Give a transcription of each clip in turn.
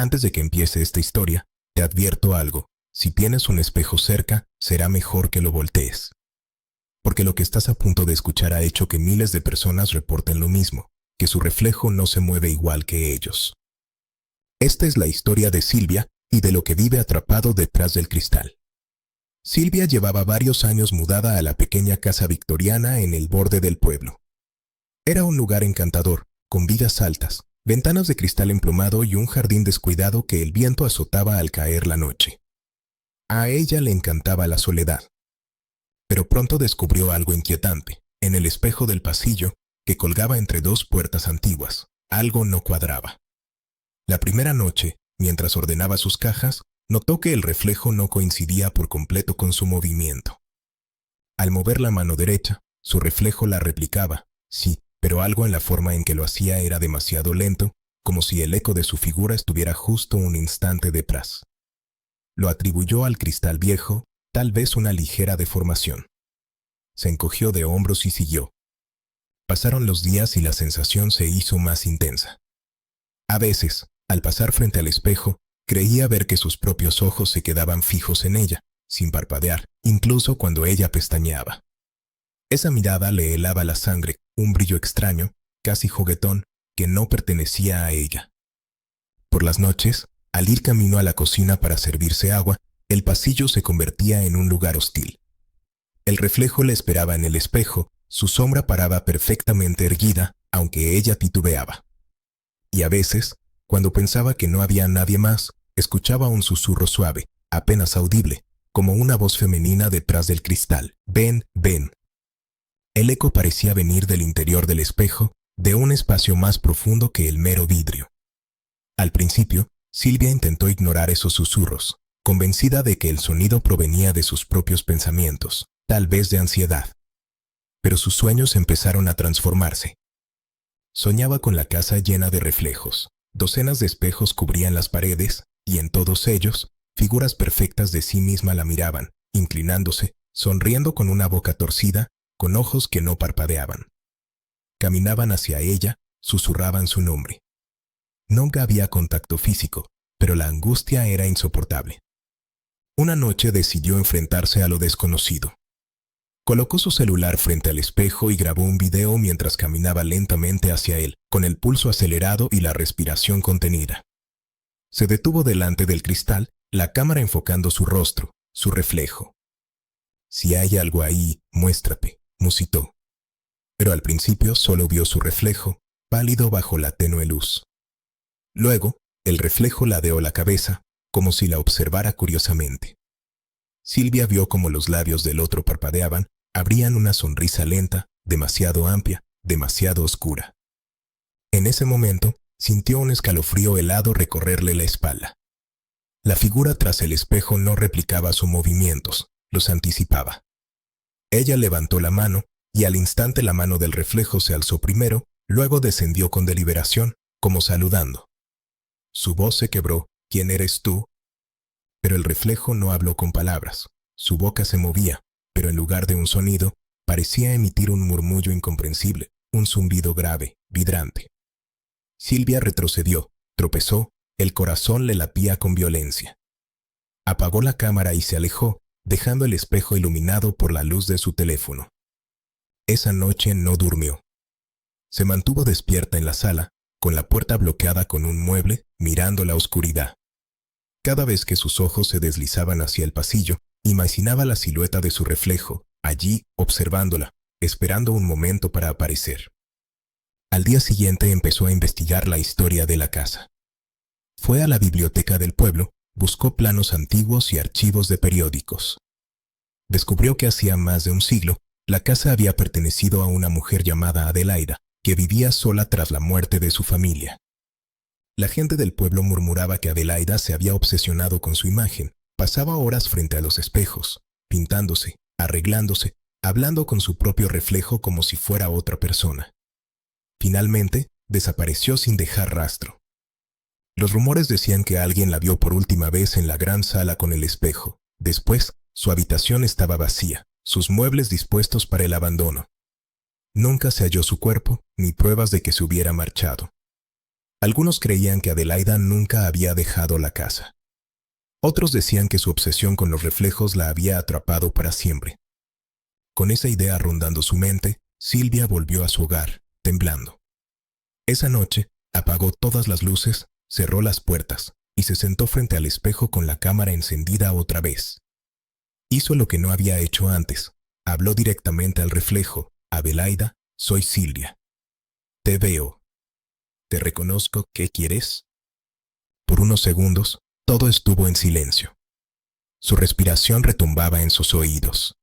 Antes de que empiece esta historia, te advierto algo. Si tienes un espejo cerca, será mejor que lo voltees. Porque lo que estás a punto de escuchar ha hecho que miles de personas reporten lo mismo, que su reflejo no se mueve igual que ellos. Esta es la historia de Silvia y de lo que vive atrapado detrás del cristal. Silvia llevaba varios años mudada a la pequeña casa victoriana en el borde del pueblo. Era un lugar encantador, con vigas altas, ventanas de cristal emplumado y un jardín descuidado que el viento azotaba al caer la noche. A ella le encantaba la soledad. Pero pronto descubrió algo inquietante. En el espejo del pasillo, que colgaba entre dos puertas antiguas, algo no cuadraba. La primera noche, mientras ordenaba sus cajas, notó que el reflejo no coincidía por completo con su movimiento. Al mover la mano derecha, su reflejo la replicaba, sí, pero algo en la forma en que lo hacía era demasiado lento, como si el eco de su figura estuviera justo un instante detrás. Lo atribuyó al cristal viejo, tal vez una ligera deformación. Se encogió de hombros y siguió. Pasaron los días y la sensación se hizo más intensa. A veces, al pasar frente al espejo, creía ver que sus propios ojos se quedaban fijos en ella, sin parpadear, incluso cuando ella pestañeaba. Esa mirada le helaba la sangre, un brillo extraño, casi juguetón, que no pertenecía a ella. Por las noches, al ir camino a la cocina para servirse agua, el pasillo se convertía en un lugar hostil. El reflejo le esperaba en el espejo, su sombra paraba perfectamente erguida, aunque ella titubeaba. Y a veces, cuando pensaba que no había nadie más, escuchaba un susurro suave, apenas audible, como una voz femenina detrás del cristal. «Ven, ven». El eco parecía venir del interior del espejo, de un espacio más profundo que el mero vidrio. Al principio, Silvia intentó ignorar esos susurros, convencida de que el sonido provenía de sus propios pensamientos, tal vez de ansiedad. Pero sus sueños empezaron a transformarse. Soñaba con la casa llena de reflejos. Docenas de espejos cubrían las paredes, y en todos ellos, figuras perfectas de sí misma la miraban, inclinándose, sonriendo con una boca torcida, con ojos que no parpadeaban. Caminaban hacia ella, susurraban su nombre. Nunca había contacto físico, pero la angustia era insoportable. Una noche decidió enfrentarse a lo desconocido. Colocó su celular frente al espejo y grabó un video mientras caminaba lentamente hacia él, con el pulso acelerado y la respiración contenida. Se detuvo delante del cristal, la cámara enfocando su rostro, su reflejo. «Si hay algo ahí, muéstrate», musitó. Pero al principio solo vio su reflejo, pálido bajo la tenue luz. Luego, el reflejo ladeó la cabeza, como si la observara curiosamente. Silvia vio como los labios del otro parpadeaban, abrían una sonrisa lenta, demasiado amplia, demasiado oscura. En ese momento, sintió un escalofrío helado recorrerle la espalda. La figura tras el espejo no replicaba sus movimientos, los anticipaba. Ella levantó la mano, y al instante la mano del reflejo se alzó primero, luego descendió con deliberación, como saludando. Su voz se quebró. «¿Quién eres tú?» Pero el reflejo no habló con palabras. Su boca se movía, pero en lugar de un sonido, parecía emitir un murmullo incomprensible, un zumbido grave, vibrante. Silvia retrocedió, tropezó, el corazón le latía con violencia. Apagó la cámara y se alejó, dejando el espejo iluminado por la luz de su teléfono. Esa noche no durmió. Se mantuvo despierta en la sala, con la puerta bloqueada con un mueble, mirando la oscuridad. Cada vez que sus ojos se deslizaban hacia el pasillo, imaginaba la silueta de su reflejo, allí, observándola, esperando un momento para aparecer. Al día siguiente empezó a investigar la historia de la casa. Fue a la biblioteca del pueblo, buscó planos antiguos y archivos de periódicos. Descubrió que hacía más de un siglo, la casa había pertenecido a una mujer llamada Adelaida, que vivía sola tras la muerte de su familia. La gente del pueblo murmuraba que Adelaida se había obsesionado con su imagen. Pasaba horas frente a los espejos, pintándose, arreglándose, hablando con su propio reflejo como si fuera otra persona. Finalmente, desapareció sin dejar rastro. Los rumores decían que alguien la vio por última vez en la gran sala con el espejo. Después, su habitación estaba vacía, sus muebles dispuestos para el abandono. Nunca se halló su cuerpo, ni pruebas de que se hubiera marchado. Algunos creían que Adelaida nunca había dejado la casa. Otros decían que su obsesión con los reflejos la había atrapado para siempre. Con esa idea rondando su mente, Silvia volvió a su hogar, temblando. Esa noche, apagó todas las luces, cerró las puertas y se sentó frente al espejo con la cámara encendida otra vez. Hizo lo que no había hecho antes. Habló directamente al reflejo. Adelaida, soy Silvia. Te veo. Te reconozco. ¿Qué quieres? Por unos segundos, todo estuvo en silencio. Su respiración retumbaba en sus oídos.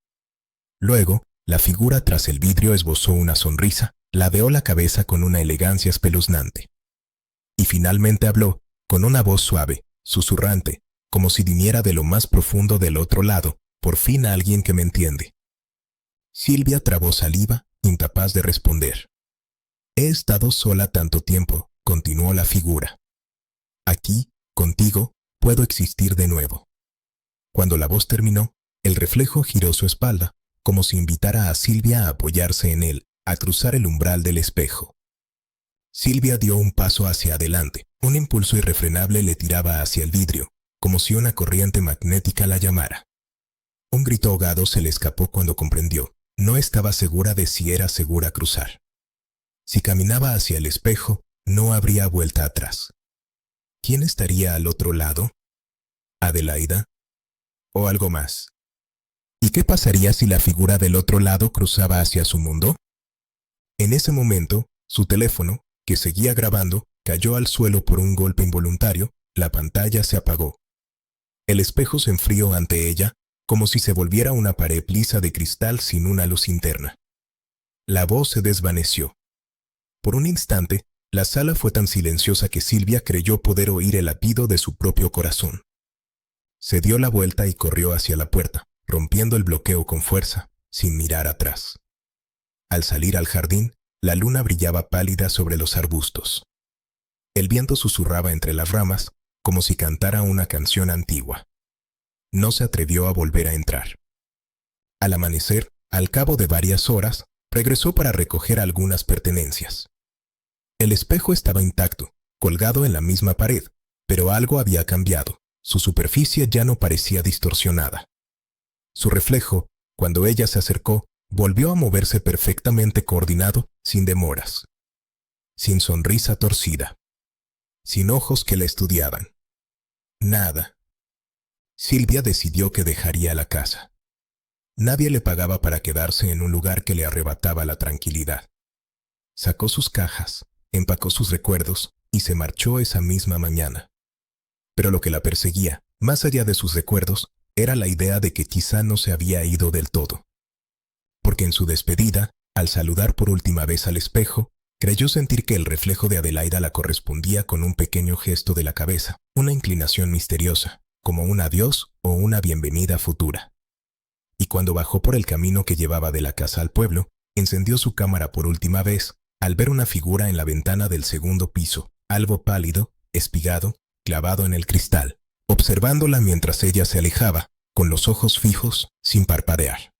Luego, la figura tras el vidrio esbozó una sonrisa, ladeó la cabeza con una elegancia espeluznante. Y finalmente habló, con una voz suave, susurrante, como si viniera de lo más profundo del otro lado, por fin a alguien que me entiende. Silvia tragó saliva, incapaz de responder. He estado sola tanto tiempo, continuó la figura. Aquí, contigo, puedo existir de nuevo. Cuando la voz terminó, el reflejo giró su espalda, como si invitara a Silvia a apoyarse en él, a cruzar el umbral del espejo. Silvia dio un paso hacia adelante. Un impulso irrefrenable le tiraba hacia el vidrio, como si una corriente magnética la llamara. Un grito ahogado se le escapó cuando comprendió. No estaba segura de si era segura cruzar. Si caminaba hacia el espejo, no habría vuelta atrás. ¿Quién estaría al otro lado? ¿Adelaida? ¿O algo más? ¿Y qué pasaría si la figura del otro lado cruzaba hacia su mundo? En ese momento, su teléfono, que seguía grabando, cayó al suelo por un golpe involuntario. La pantalla se apagó. El espejo se enfrió ante ella, como si se volviera una pared lisa de cristal sin una luz interna. La voz se desvaneció. Por un instante, la sala fue tan silenciosa que Silvia creyó poder oír el latido de su propio corazón. Se dio la vuelta y corrió hacia la puerta, rompiendo el bloqueo con fuerza, sin mirar atrás. Al salir al jardín, la luna brillaba pálida sobre los arbustos. El viento susurraba entre las ramas, como si cantara una canción antigua. No se atrevió a volver a entrar. Al amanecer, al cabo de varias horas, regresó para recoger algunas pertenencias. El espejo estaba intacto, colgado en la misma pared, pero algo había cambiado. Su superficie ya no parecía distorsionada. Su reflejo, cuando ella se acercó, volvió a moverse perfectamente coordinado, sin demoras. Sin sonrisa torcida. Sin ojos que la estudiaban. Nada. Silvia decidió que dejaría la casa. Nadie le pagaba para quedarse en un lugar que le arrebataba la tranquilidad. Sacó sus cajas, empacó sus recuerdos y se marchó esa misma mañana. Pero lo que la perseguía, más allá de sus recuerdos, era la idea de que quizá no se había ido del todo. Porque en su despedida, al saludar por última vez al espejo, creyó sentir que el reflejo de Adelaida la correspondía con un pequeño gesto de la cabeza, una inclinación misteriosa, como un adiós o una bienvenida futura. Y cuando bajó por el camino que llevaba de la casa al pueblo, encendió su cámara por última vez, al ver una figura en la ventana del segundo piso, algo pálido, espigado, clavado en el cristal, observándola mientras ella se alejaba, con los ojos fijos, sin parpadear.